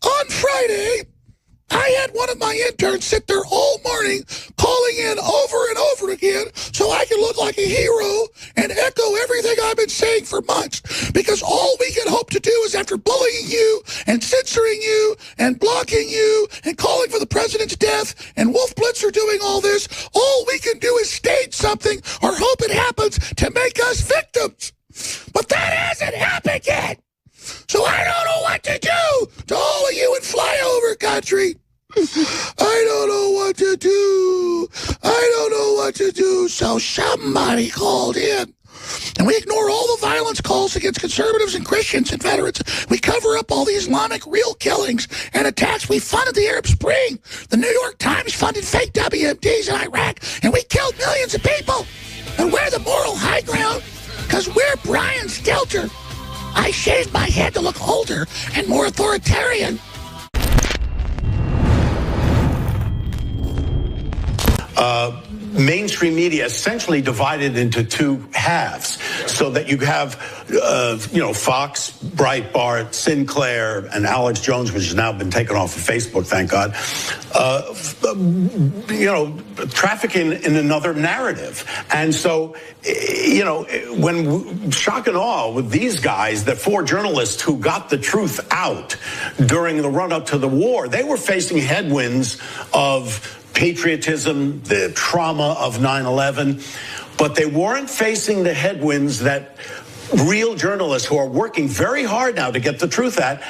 On Friday, I had one of my interns sit there all morning calling in over and over again so I can look like a hero and echo everything I've been saying for months. Because all we can hope to do is, after bullying you and censoring you and blocking you and calling for the president's death, and Wolf Blitzer doing all this, all we can do is stage something or hope it happens to make us victims. But that hasn't happened yet. So I don't know what to do to all of you in flyover country. I don't know what to do. I don't know what to do. So somebody called in. And we ignore all the violence calls against conservatives and Christians and veterans. We cover up all the Islamic real killings and attacks. We funded the Arab Spring. The New York Times funded fake WMDs in Iraq. And we killed millions of people. And we're the moral high ground because we're Brian Stelter. I shaved my head to look older and more authoritarian. Mainstream media essentially divided into two halves, so that you have, Fox, Breitbart, Sinclair, and Alex Jones, which has now been taken off of Facebook, thank God, trafficking in another narrative. And so, when shock and awe with these guys, the four journalists who got the truth out during the run-up to the war, they were facing headwinds of patriotism, the trauma of 9/11, but they weren't facing the headwinds that real journalists who are working very hard now to get the truth at,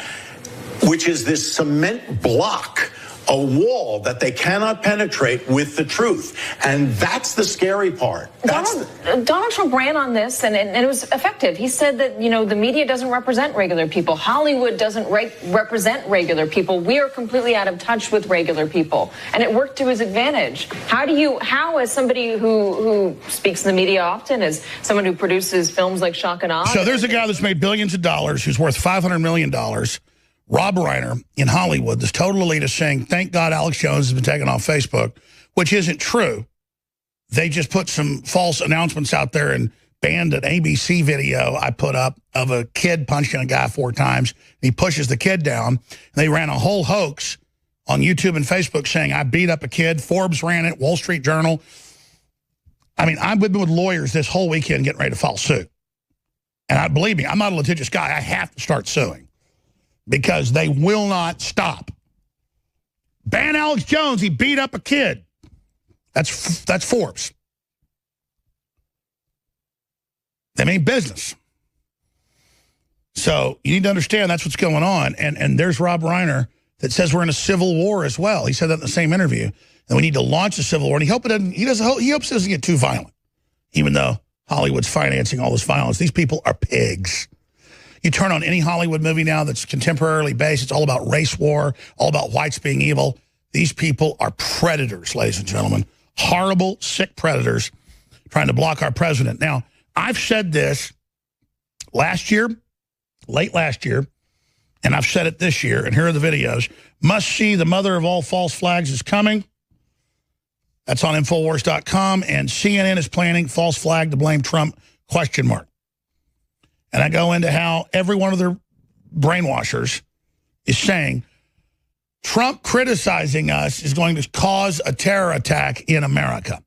which is this cement block, a wall that they cannot penetrate with the truth. And that's the scary part. Donald Trump ran on this, and it was effective. He said that, the media doesn't represent regular people. Hollywood doesn't represent regular people. We are completely out of touch with regular people. And it worked to his advantage. How as somebody who speaks in the media often, as someone who produces films like Shock and Awe? So there's a guy that's made billions of dollars who's worth $500 million. Rob Reiner in Hollywood, this total elitist, saying, thank God Alex Jones has been taken off Facebook, which isn't true. They just put some false announcements out there and banned an ABC video I put up of a kid punching a guy 4 times. He pushes the kid down. And they ran a whole hoax on YouTube and Facebook saying I beat up a kid. Forbes ran it, Wall Street Journal. I mean, I've been with lawyers this whole weekend getting ready to file suit. And believe me, I'm not a litigious guy. I have to start suing, because they will not stop. Ban Alex Jones, he beat up a kid. That's Forbes. They mean business. So you need to understand that's what's going on. And there's Rob Reiner that says we're in a civil war as well. He said that in the same interview. And we need to launch a civil war. And he hopes it doesn't get too violent, even though Hollywood's financing all this violence. These people are pigs. You turn on any Hollywood movie now that's contemporarily based, it's all about race war, all about whites being evil. These people are predators, ladies and gentlemen. Horrible, sick predators trying to block our president. Now, I've said this last year, late last year, and I've said it this year, and here are the videos. Must see the mother of all false flags is coming. That's on Infowars.com, and CNN is planning false flag to blame Trump, ? And I go into how every one of their brainwashers is saying Trump criticizing us is going to cause a terror attack in America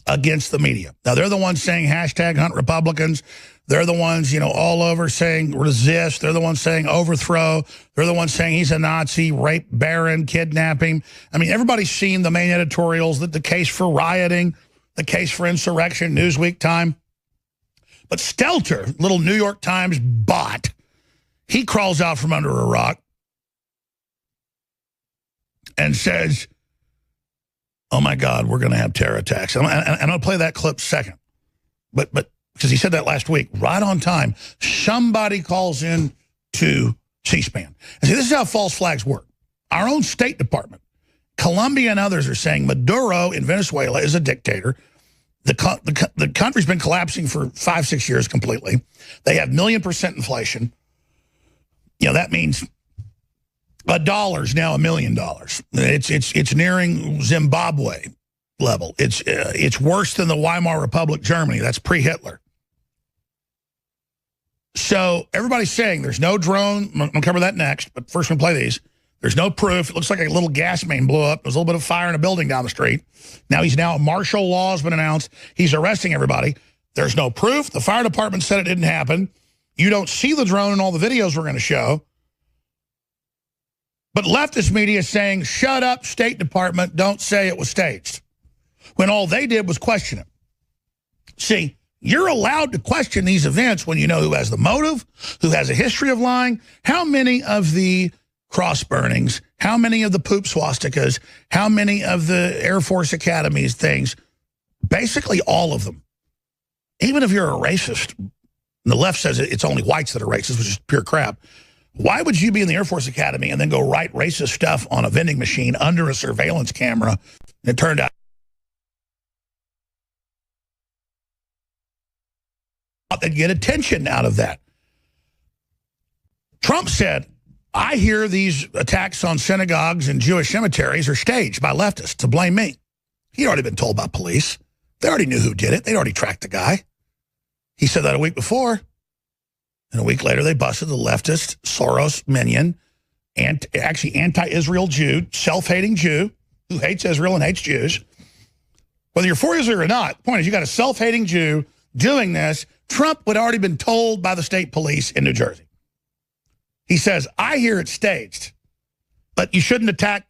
against the media. Now, they're the ones saying hashtag hunt Republicans. They're the ones, all over saying resist. They're the ones saying overthrow. They're the ones saying he's a Nazi, rape baron, kidnapping. I mean, everybody's seen the main editorials, the case for rioting, the case for insurrection, Newsweek, Time. But Stelter, little New York Times bot, he crawls out from under a rock and says, oh, my God, we're going to have terror attacks. And I'll play that clip second. But because he said that last week, right on time, somebody calls in to C-SPAN. And see, this is how false flags work. Our own State Department, Colombia and others are saying Maduro in Venezuela is a dictator. The country's been collapsing for 5-6 years completely. They have 1,000,000% inflation. That means $1 is now $1 million. It's nearing Zimbabwe level. It's worse than the Weimar Republic, Germany. That's pre-Hitler. So everybody's saying there's no drone. I'm going to cover that next, but first we'll play these. There's no proof. It looks like a little gas main blew up. There was a little bit of fire in a building down the street. Now martial law has been announced. He's arresting everybody. There's no proof. The fire department said it didn't happen. You don't see the drone in all the videos we're going to show. But leftist media is saying, shut up, State Department, don't say it was staged. When all they did was question it. See, you're allowed to question these events when you know who has the motive, who has a history of lying. How many of the cross burnings, how many of the poop swastikas, how many of the Air Force Academies things, basically all of them. Even if you're a racist, and the left says it's only whites that are racist, which is pure crap. Why would you be in the Air Force Academy and then go write racist stuff on a vending machine under a surveillance camera? And it turned out they'd get attention out of that. Trump said, I hear these attacks on synagogues and Jewish cemeteries are staged by leftists to blame me. He'd already been told by police. They already knew who did it. They'd already tracked the guy. He said that a week before. And a week later, they busted the leftist, Soros minion, and actually anti-Israel Jew, self-hating Jew who hates Israel and hates Jews. Whether you're for Israel or not, the point is you got a self-hating Jew doing this. Trump would already been told by the state police in New Jersey. He says, I hear it's staged, but you shouldn't attack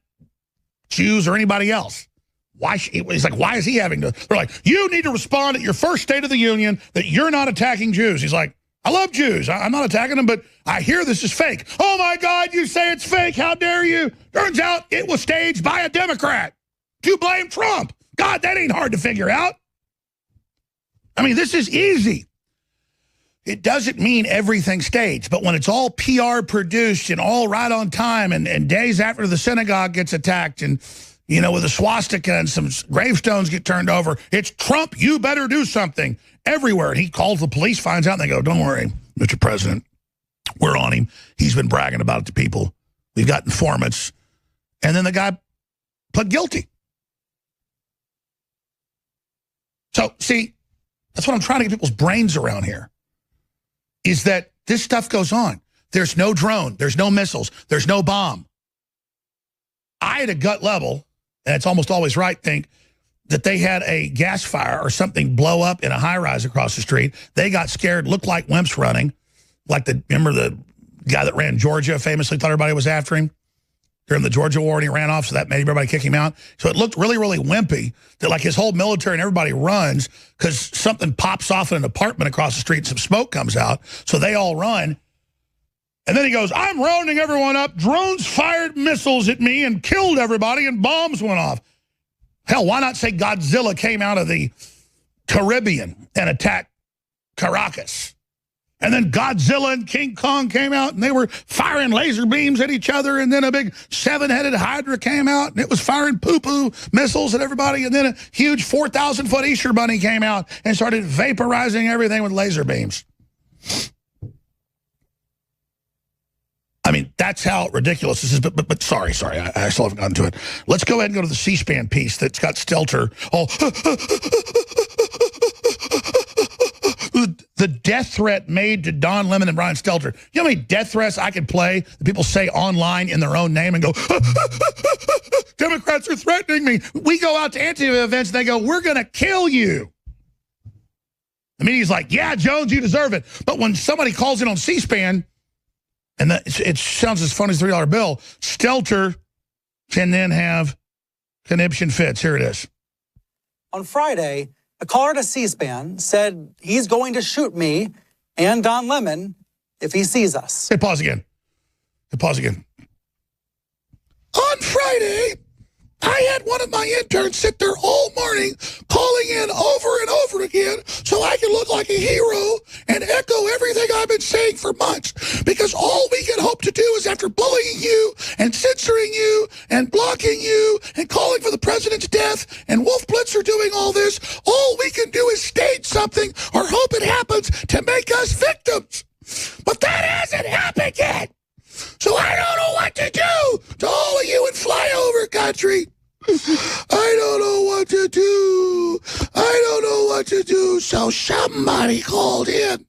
Jews or anybody else. Why? He's like, why is he having to? They're like, you need to respond at your first State of the Union that you're not attacking Jews. He's like, I love Jews. I'm not attacking them, but I hear this is fake. Oh, my God, you say it's fake. How dare you? Turns out it was staged by a Democrat to blame Trump. God, that ain't hard to figure out. I mean, this is easy. It doesn't mean everything's staged, but when it's all PR produced and all right on time and days after the synagogue gets attacked and, you know, with a swastika and some gravestones get turned over, it's Trump, you better do something. Everywhere. And he calls the police, finds out, and they go, don't worry, Mr. President, we're on him. He's been bragging about it to people. We've got informants. And then the guy pled guilty. So, see, that's what I'm trying to get people's brains around here, is that this stuff goes on. There's no drone. There's no missiles. There's no bomb. I, at a gut level, and it's almost always right, think that they had a gas fire or something blow up in a high-rise across the street. They got scared, looked like wimps running. Like remember the guy that ran Georgia famously thought everybody was after him during the Georgia war and he ran off, so that made everybody kick him out. So it looked really, really wimpy that like his whole military and everybody runs because something pops off in an apartment across the street and some smoke comes out. So they all run. And then he goes, I'm rounding everyone up. Drones fired missiles at me and killed everybody and bombs went off. Hell, why not say Godzilla came out of the Caribbean and attacked Caracas? And then Godzilla and King Kong came out and they were firing laser beams at each other. And then a big 7-headed Hydra came out and it was firing poo-poo missiles at everybody. And then a huge 4,000-foot Easter bunny came out and started vaporizing everything with laser beams. I mean, that's how ridiculous this is. But sorry, I still haven't gotten to it. Let's go ahead and go to the C-SPAN piece that's got Stelter. Oh, the death threat made to Don Lemon and Brian Stelter. You know how many death threats I could play that people say online in their own name and go, Democrats are threatening me. We go out to Antifa events and they go, we're going to kill you. The media's like, yeah, Jones, you deserve it. But when somebody calls in on C-SPAN, and it sounds as funny as a $3 bill, Stelter can then have conniption fits. Here it is. On Friday, a caller to C-SPAN said he's going to shoot me and Don Lemon if he sees us. Hey, pause again. On Friday, I had one of my interns sit there all morning calling in over and over again so I can look like a hero and echo everything I've been saying for months. Because all we can hope to do is, after bullying you and censoring you and blocking you and calling for the president's death, and Wolf Blitzer doing all this, all we can do is stage something or hope it happens to make us victims. But that hasn't happened yet. So I don't know what to do to all of you in flyover country. I don't know what to do. So somebody called in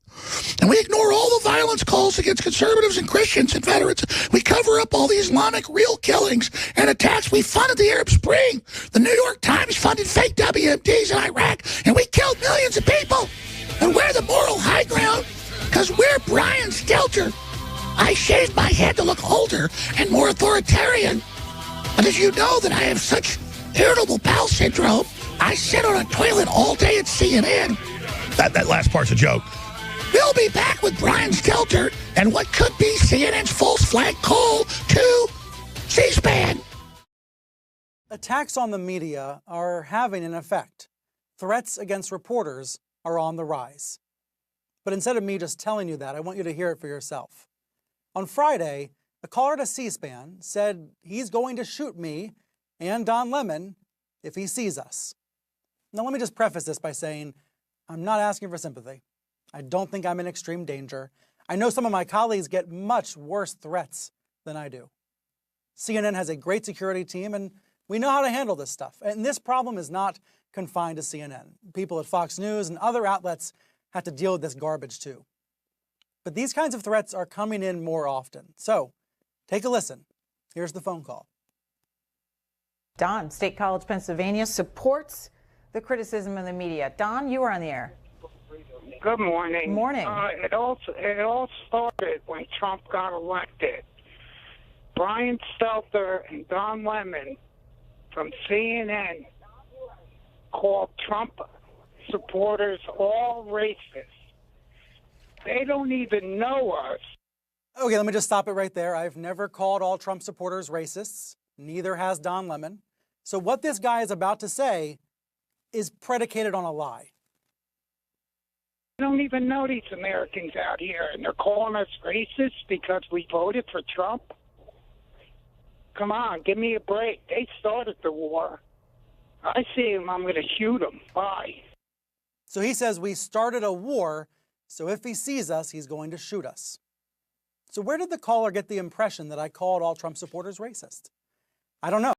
And we ignore all the violence calls against conservatives and Christians and veterans. We cover up all the Islamic real killings and attacks. We funded the Arab Spring. The New York Times funded fake WMDs in Iraq, and we killed millions of people. And we're the moral high ground because we're Brian Stelter. I shaved my head to look older and more authoritarian. But did you know that I have such irritable bowel syndrome? I sit on a toilet all day at CNN. That last part's a joke. We'll be back with Brian Stelter and what could be CNN's false flag call to C-SPAN. Attacks on the media are having an effect. Threats against reporters are on the rise. But instead of me just telling you that, I want you to hear it for yourself. On Friday, a caller to C-SPAN said he's going to shoot me and Don Lemon if he sees us. Now, let me just preface this by saying I'm not asking for sympathy. I don't think I'm in extreme danger. I know some of my colleagues get much worse threats than I do. CNN has a great security team, and we know how to handle this stuff. And this problem is not confined to CNN. People at Fox News and other outlets have to deal with this garbage too. But these kinds of threats are coming in more often. So take a listen. Here's the phone call. Don, State College, Pennsylvania, supports the criticism of the media. Don, you are on the air. Good morning. Morning. It all started when Trump got elected. Brian Stelter and Don Lemon from CNN called Trump supporters all racist. They don't even know us. Okay, let me just stop it right there. I've never called all Trump supporters racists. Neither has Don Lemon. So what this guy is about to say is predicated on a lie. They don't even know these Americans out here, and they're calling us racist because we voted for Trump. Come on, give me a break. They started the war. I see him, I'm going to shoot him. Bye. So he says we started a war, so if he sees us, he's going to shoot us. So where did the caller get the impression that I called all Trump supporters racist? I don't know.